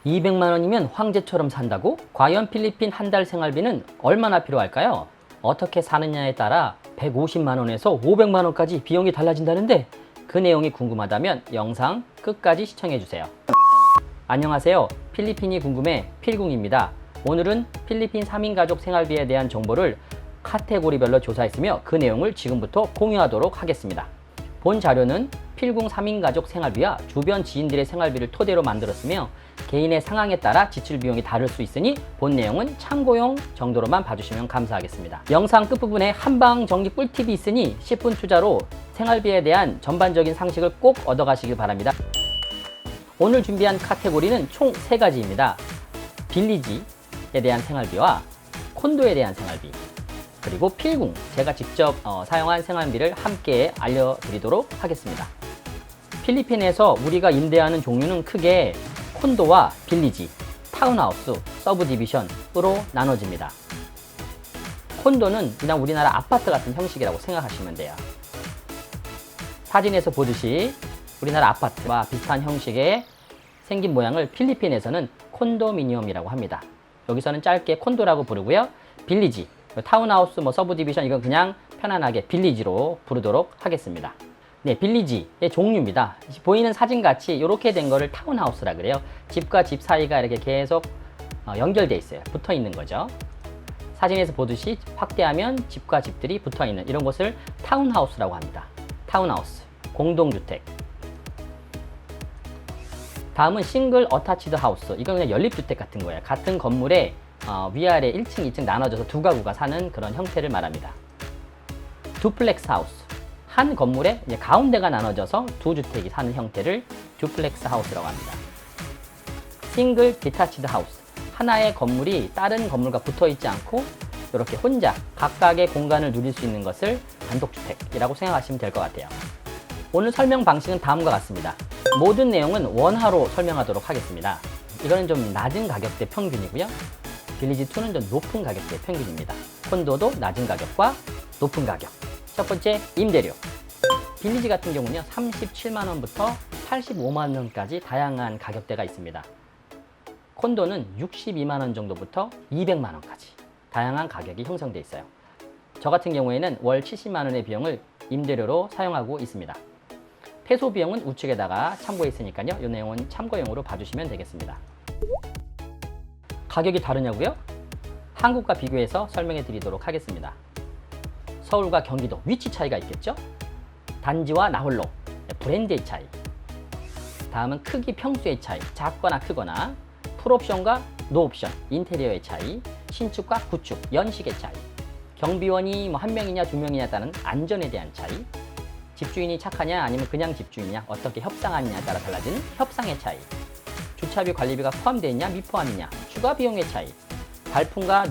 200만 원이면 황제처럼 산다고? 과연 필리핀 한 달 생활비는 얼마나 필요할까요? 어떻게 사느냐에 따라 150만 원에서 500만 원까지 비용이 달라진다는데 그 내용이 궁금하다면 영상 끝까지 시청해 주세요. 안녕하세요. 필리핀이 궁금해 필궁입니다. 오늘은 필리핀 3인 가족 생활비에 대한 정보를 카테고리별로 조사했으며 그 내용을 지금부터 공유하도록 하겠습니다. 본 자료는 필궁 3인 가족 생활비와 주변 지인들의 생활비를 토대로 만들었으며 개인의 상황에 따라 지출 비용이 다를 수 있으니 본 내용은 참고용 정도로만 봐주시면 감사하겠습니다. 영상 끝부분에 한방 정리 꿀팁이 있으니 10분 투자로 생활비에 대한 전반적인 상식을 꼭 얻어가시길 바랍니다. 오늘 준비한 카테고리는 총 3가지입니다. 빌리지에 대한 생활비와 콘도에 대한 생활비, 그리고 필궁, 제가 직접 사용한 생활비를 함께 알려드리도록 하겠습니다. 필리핀에서 우리가 임대하는 종류는 크게 콘도와 빌리지, 타운하우스, 서브디비전으로 나눠집니다. 콘도는 그냥 우리나라 아파트 같은 형식이라고 생각하시면 돼요. 사진에서 보듯이 우리나라 아파트와 비슷한 형식의 생긴 모양을 필리핀에서는 콘도미니엄이라고 합니다. 여기서는 짧게 콘도라고 부르고요. 빌리지, 타운하우스, 서브디비전 이건 그냥 편안하게 빌리지로 부르도록 하겠습니다. 네, 빌리지의 종류입니다. 보이는 사진같이 이렇게 된 거를 타운하우스라 그래요. 집과 집 사이가 이렇게 계속 연결되어 있어요. 붙어 있는 거죠. 사진에서 보듯이 확대하면 집과 집들이 붙어 있는 이런 것을 타운하우스라고 합니다. 타운하우스, 공동주택. 다음은 싱글 어타치드 하우스. 이건 그냥 연립주택 같은 거예요. 같은 건물에 위아래 1층, 2층 나눠져서 두 가구가 사는 그런 형태를 말합니다. 두플렉스 하우스. 한 건물에 이제 가운데가 나눠져서 두 주택이 사는 형태를 듀플렉스 하우스라고 합니다. 싱글 디타치드 하우스. 하나의 건물이 다른 건물과 붙어 있지 않고 이렇게 혼자 각각의 공간을 누릴 수 있는 것을 단독주택이라고 생각하시면 될 것 같아요. 오늘 설명 방식은 다음과 같습니다. 모든 내용은 원화로 설명하도록 하겠습니다. 이거는 좀 낮은 가격대 평균이고요. 빌리지2는 좀 높은 가격대 평균입니다. 콘도도 낮은 가격과 높은 가격. 첫 번째, 임대료. 빌리지 같은 경우는요, 37만 원부터 85만 원까지 다양한 가격대가 있습니다. 콘도는 62만 원 정도부터 200만 원까지 다양한 가격이 형성되어 있어요. 저 같은 경우에는 월 70만 원의 비용을 임대료로 사용하고 있습니다. 폐소 비용은 우측에다가 참고했으니까요. 이 내용은 참고용으로 봐주시면 되겠습니다. 가격이 다르냐고요? 한국과 비교해서 설명해 드리도록 하겠습니다. 서울과 경기도 위치 차이가 있겠죠? 단지와 나홀로, 브랜드의 차이. 다음은 크기 평수의 차이, 작거나 크거나, 풀옵션과 노옵션, 인테리어의 차이, 신축과 구축, 연식의 차이, 경비원이 한 명이냐 두 명이냐에 따른 안전에 대한 차이, 집주인이 착하냐 아니면 그냥 집주인이냐, 어떻게 협상하느냐에 따라 달라지는 협상의 차이, 주차비 관리비가 포함되어 있냐 미포함이냐, 추가 비용의 차이, 발품과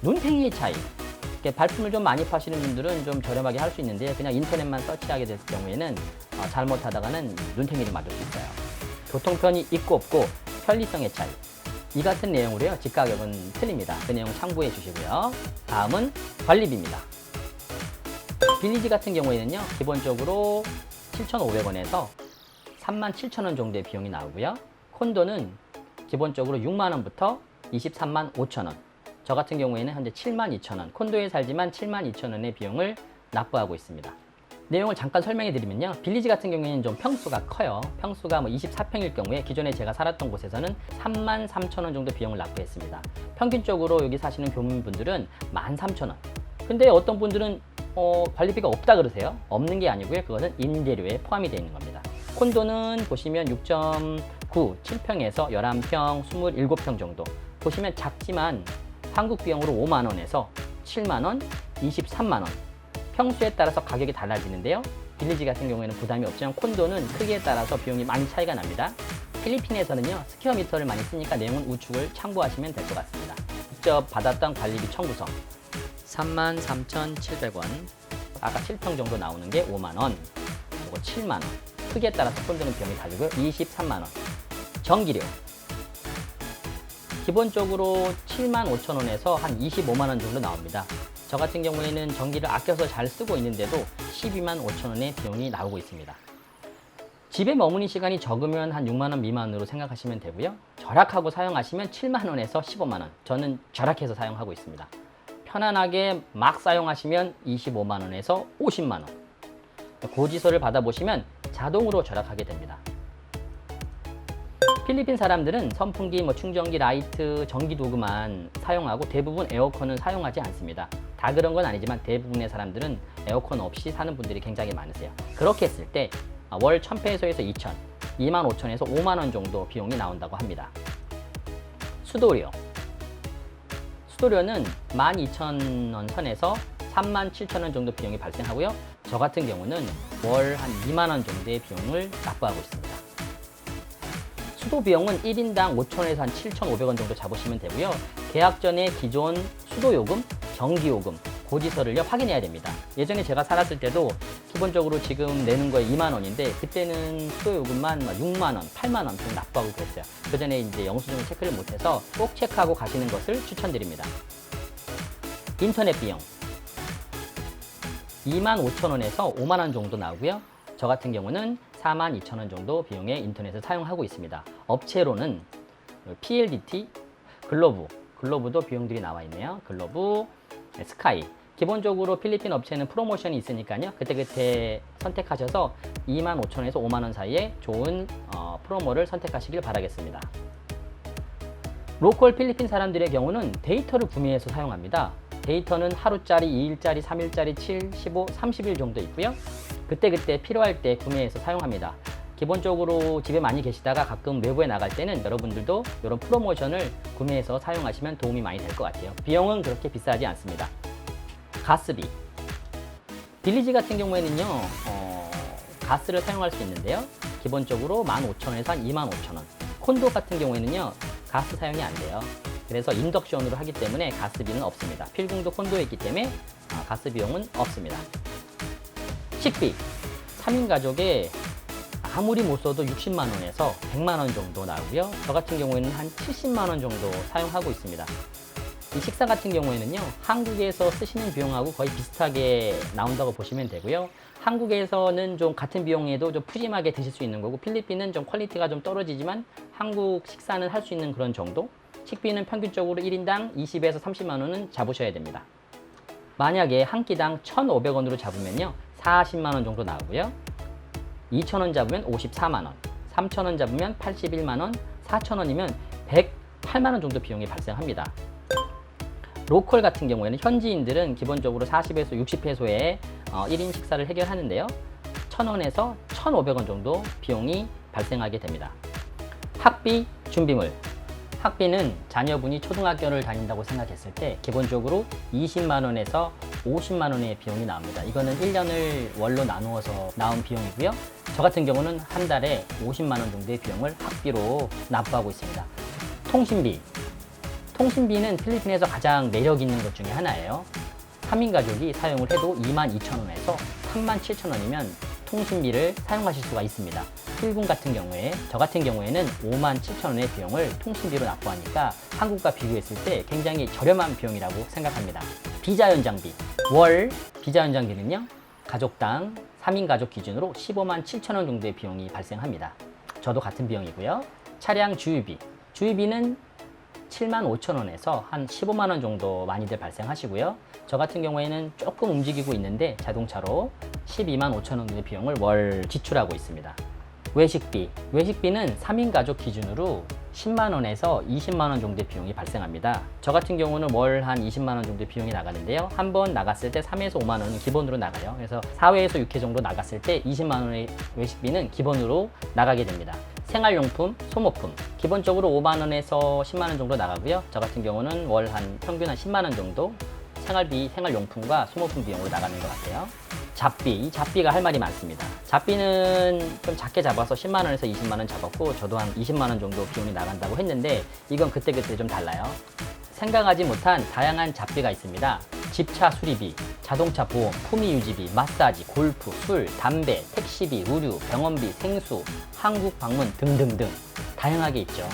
눈탱이의 차이. 발품을 좀 많이 파시는 분들은 좀 저렴하게 할 수 있는데 그냥 인터넷만 서치하게 될 경우에는 잘못하다가는 눈탱이를 맞을 수 있어요. 교통편이 있고 없고, 편리성의 차이. 이 같은 내용으로요, 집가격은 틀립니다. 그 내용 참고해 주시고요. 다음은 관리비입니다. 빌리지 같은 경우에는요, 기본적으로 7,500원에서 37,000원 정도의 비용이 나오고요. 콘도는 기본적으로 6만 원부터 23만 5천 원. 저 같은 경우에는 현재 72,000원, 콘도에 살지만 72,000원의 비용을 납부하고 있습니다. 내용을 잠깐 설명해 드리면요, 빌리지 같은 경우에는 좀 평수가 커요. 평수가 24평일 경우에 기존에 제가 살았던 곳에서는 33,000원 정도 비용을 납부했습니다. 평균적으로 여기 사시는 교민분들은 13,000원. 근데 어떤 분들은 관리비가 없다 그러세요. 없는 게 아니고요, 그거는 임대료에 포함이 되어 있는 겁니다. 콘도는 보시면 6.9, 7평에서 11평, 27평 정도. 보시면 작지만 한국 비용으로 5만 원에서 7만 원, 23만 원. 평수에 따라서 가격이 달라지는데요. 빌리지 같은 경우에는 부담이 없지만 콘도는 크기에 따라서 비용이 많이 차이가 납니다. 필리핀에서는요, 스퀘어미터를 많이 쓰니까 내용은 우측을 참고하시면 될 것 같습니다. 직접 받았던 관리비 청구서 33,700원. 아까 7평 정도 나오는 게 5만 원, 그리고 7만 원. 크기에 따라서 콘도는 비용이 다르고요. 23만 원. 전기료. 기본적으로 75,000원에서 한 25만 원 정도 나옵니다. 저 같은 경우에는 전기를 아껴서 잘 쓰고 있는데도 125,000원의 비용이 나오고 있습니다. 집에 머무는 시간이 적으면 한 6만 원 미만으로 생각하시면 되고요. 절약하고 사용하시면 7만 원에서 15만 원. 저는 절약해서 사용하고 있습니다. 편안하게 막 사용하시면 25만 원에서 50만 원. 고지서를 받아보시면 자동으로 절약하게 됩니다. 필리핀 사람들은 선풍기, 충전기, 라이트, 전기 도구만 사용하고 대부분 에어컨은 사용하지 않습니다. 다 그런 건 아니지만 대부분의 사람들은 에어컨 없이 사는 분들이 굉장히 많으세요. 그렇게 했을 때 월 1000페소에서 2000, 25,000에서 5만 원 정도 비용이 나온다고 합니다. 수도료. 수도료는 12,000원 선에서 37,000원 정도 비용이 발생하고요. 저 같은 경우는 월 한 2만 원 정도의 비용을 납부하고 있습니다. 수도 비용은 1인당 5,000원에서 한 7,500원 정도 잡으시면 되고요. 계약 전에 기존 수도요금, 전기요금, 고지서를요 확인해야 됩니다. 예전에 제가 살았을 때도 기본적으로 지금 내는 거에 2만 원인데 그때는 수도요금만 6만 원, 8만 원 좀 납부하고 그랬어요. 그 전에 이제 영수증을 체크를 못해서 꼭 체크하고 가시는 것을 추천드립니다. 인터넷 비용 25,000원에서 5만 원 정도 나오고요. 저 같은 경우는 42,000원 정도 비용의 인터넷을 사용하고 있습니다. 업체로는 PLDT, 글로브도 비용들이 나와 있네요. 글로브, 스카이. 기본적으로 필리핀 업체는 프로모션이 있으니까요. 그때그때 선택하셔서 25,000원에서 5만 원 사이에 좋은 프로모를 선택하시길 바라겠습니다. 로컬 필리핀 사람들의 경우는 데이터를 구매해서 사용합니다. 데이터는 하루짜리, 2일짜리, 3일짜리, 7, 15, 30일 정도 있고요. 그때그때 필요할 때 구매해서 사용합니다. 기본적으로 집에 많이 계시다가 가끔 외부에 나갈 때는 여러분들도 이런 프로모션을 구매해서 사용하시면 도움이 많이 될 것 같아요. 비용은 그렇게 비싸지 않습니다. 가스비. 빌리지 같은 경우에는요, 가스를 사용할 수 있는데요. 기본적으로 15,000원에서 한 25,000원. 콘도 같은 경우에는요, 가스 사용이 안 돼요. 그래서 인덕션으로 하기 때문에 가스비는 없습니다. 필궁도 콘도에 있기 때문에 가스 비용은 없습니다. 식비. 3인 가족에 아무리 못 써도 60만 원에서 100만 원 정도 나오고요. 저 같은 경우에는 한 70만 원 정도 사용하고 있습니다. 이 식사 같은 경우에는요, 한국에서 쓰시는 비용하고 거의 비슷하게 나온다고 보시면 되고요. 한국에서는 좀 같은 비용에도 좀 푸짐하게 드실 수 있는 거고, 필리핀은 좀 퀄리티가 좀 떨어지지만 한국 식사는 할 수 있는 그런 정도? 식비는 평균적으로 1인당 20에서 30만 원은 잡으셔야 됩니다. 만약에 한 끼당 1,500원으로 잡으면요, 40만 원 정도 나오고요. 2,000원 잡으면 54만 원, 3,000원 잡으면 81만 원, 4,000원이면 108만 원 정도 비용이 발생합니다. 로컬 같은 경우에는 현지인들은 기본적으로 40에서 60페소에 1인 식사를 해결하는데요. 1,000원에서 1,500원 정도 비용이 발생하게 됩니다. 학비, 준비물. 학비는 자녀분이 초등학교를 다닌다고 생각했을 때 기본적으로 20만 원에서 50만 원의 비용이 나옵니다. 이거는 1년을 월로 나누어서 나온 비용이고요. 저 같은 경우는 한 달에 50만 원 정도의 비용을 학비로 납부하고 있습니다. 통신비. 통신비는 필리핀에서 가장 매력 있는 것 중에 하나예요. 3인 가족이 사용을 해도 22,000원에서 37,000원이면 통신비를 사용하실 수가 있습니다. 필금 같은 경우에, 저 같은 경우에는 57,000원의 비용을 통신비로 납부하니까 한국과 비교했을 때 굉장히 저렴한 비용이라고 생각합니다. 비자 연장비. 월 비자 연장비는요, 가족당 3인 가족 기준으로 157,000원 정도의 비용이 발생합니다. 저도 같은 비용이고요. 차량 주유비. 주유비는 75,000원에서 한 15만 원 정도 많이들 발생하시고요. 저 같은 경우에는 조금 움직이고 있는데 자동차로 12만 5천 원 정도의 비용을 월 지출하고 있습니다. 외식비. 외식비는 3인 가족 기준으로 10만 원에서 20만 원 정도의 비용이 발생합니다. 저 같은 경우는 월 한 20만 원 정도의 비용이 나가는데요. 한 번 나갔을 때 3에서 5만 원은 기본으로 나가요. 그래서 4회에서 6회 정도 나갔을 때 20만 원의 외식비는 기본으로 나가게 됩니다. 생활용품, 소모품. 기본적으로 5만 원에서 10만 원 정도 나가고요. 저 같은 경우는 월 한 평균 한 10만 원 정도 생활비, 생활용품과 소모품 비용으로 나가는 것 같아요. 잡비, 이 잡비가 할 말이 많습니다. 잡비는 좀 작게 잡아서 10만 원에서 20만 원 잡았고 저도 한 20만 원 정도 비용이 나간다고 했는데 이건 그때그때 좀 달라요. 생각하지 못한 다양한 잡비가 있습니다. 집차 수리비, 자동차 보험, 품위 유지비, 마사지, 골프, 술, 담배, 택시비, 의류, 병원비, 생수, 한국 방문 등등등 다양하게 있죠.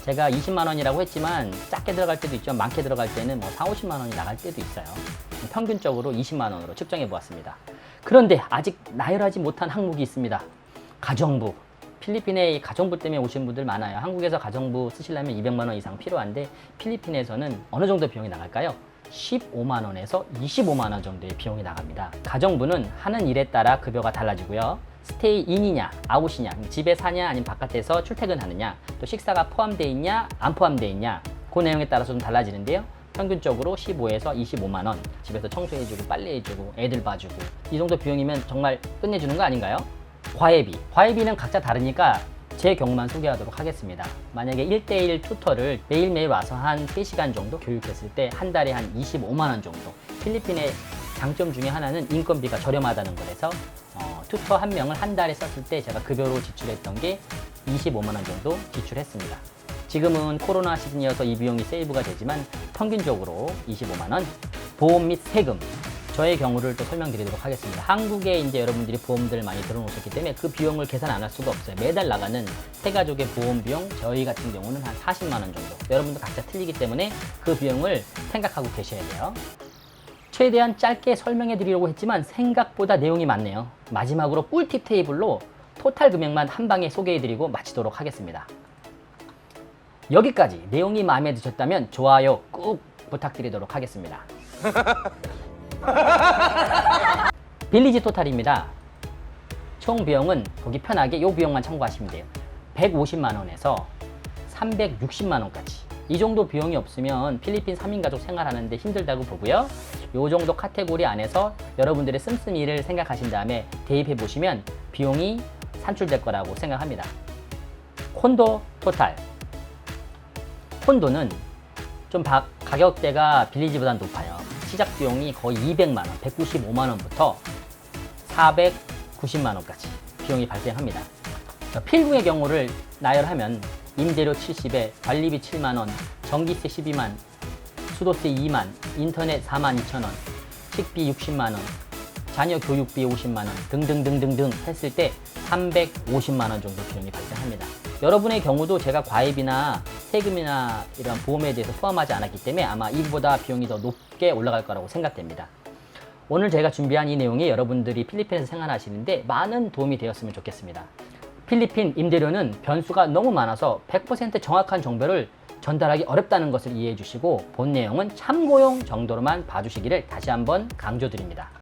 제가 20만 원이라고 했지만 작게 들어갈 때도 있죠. 많게 들어갈 때는 4, 50만 원이 나갈 때도 있어요. 평균적으로 20만 원으로 측정해 보았습니다. 그런데 아직 나열하지 못한 항목이 있습니다. 가정부. 필리핀에 가정부 때문에 오신 분들 많아요. 한국에서 가정부 쓰시려면 200만 원 이상 필요한데 필리핀에서는 어느 정도 비용이 나갈까요? 15만 원에서 25만 원 정도의 비용이 나갑니다. 가정부는 하는 일에 따라 급여가 달라지고요. 스테이 인이냐 아웃이냐, 집에 사냐 아니면 바깥에서 출퇴근하느냐, 또 식사가 포함되어 있냐 안 포함되어 있냐, 그 내용에 따라서 좀 달라지는데요. 평균적으로 15에서 25만 원, 집에서 청소해주고 빨래해주고 애들 봐주고 이 정도 비용이면 정말 끝내주는 거 아닌가요? 과외비는 각자 다르니까 제 경우만 소개하도록 하겠습니다. 만약에 1대1 튜터를 매일매일 와서 한 3시간 정도 교육했을 때 한 달에 한 25만 원 정도. 필리핀의 장점 중에 하나는 인건비가 저렴하다는 거라서 튜터 한 명을 한 달에 썼을 때 제가 급여로 지출했던 게 25만 원 정도 지출했습니다. 지금은 코로나 시즌이어서 이 비용이 세이브가 되지만 평균적으로 25만 원. 보험 및 세금. 저의 경우를 또 설명드리도록 하겠습니다. 한국에 이제 여러분들이 보험들을 많이 들어놓으셨기 때문에 그 비용을 계산 안 할 수가 없어요. 매달 나가는 세 가족의 보험 비용, 저희 같은 경우는 한 40만 원 정도. 여러분도 각자 틀리기 때문에 그 비용을 생각하고 계셔야 돼요. 최대한 짧게 설명해 드리려고 했지만 생각보다 내용이 많네요. 마지막으로 꿀팁 테이블로 토탈 금액만 한 방에 소개해 드리고 마치도록 하겠습니다. 여기까지 내용이 마음에 드셨다면 좋아요 꾹 부탁드리도록 하겠습니다. 빌리지 토탈입니다. 총 비용은 거기 편하게 이 비용만 참고하시면 돼요. 150만 원에서 360만 원까지. 이 정도 비용이 없으면 필리핀 3인 가족 생활하는데 힘들다고 보고요. 이 정도 카테고리 안에서 여러분들의 씀씀이를 생각하신 다음에 대입해 보시면 비용이 산출될 거라고 생각합니다. 콘도 토탈. 콘도는 좀 가격대가 빌리지보다 높아요. 시작 비용이 거의 200만 원, 195만 원부터 490만 원까지 비용이 발생합니다. 필궁의 경우를 나열하면 임대료 70에 관리비 7만 원, 전기세 12만, 수도세 2만, 인터넷 4만 2천 원, 식비 60만 원, 자녀 교육비 50만 원 등등등등등 했을 때 350만 원 정도 비용이 발생합니다. 여러분의 경우도 제가 과외비나 세금이나 이런 보험에 대해서 포함하지 않았기 때문에 아마 이보다 비용이 더 높게 올라갈 거라고 생각됩니다. 오늘 제가 준비한 이 내용이 여러분들이 필리핀에서 생활하시는데 많은 도움이 되었으면 좋겠습니다. 필리핀 임대료는 변수가 너무 많아서 100% 정확한 정보를 전달하기 어렵다는 것을 이해해 주시고 본 내용은 참고용 정도로만 봐주시기를 다시 한번 강조드립니다.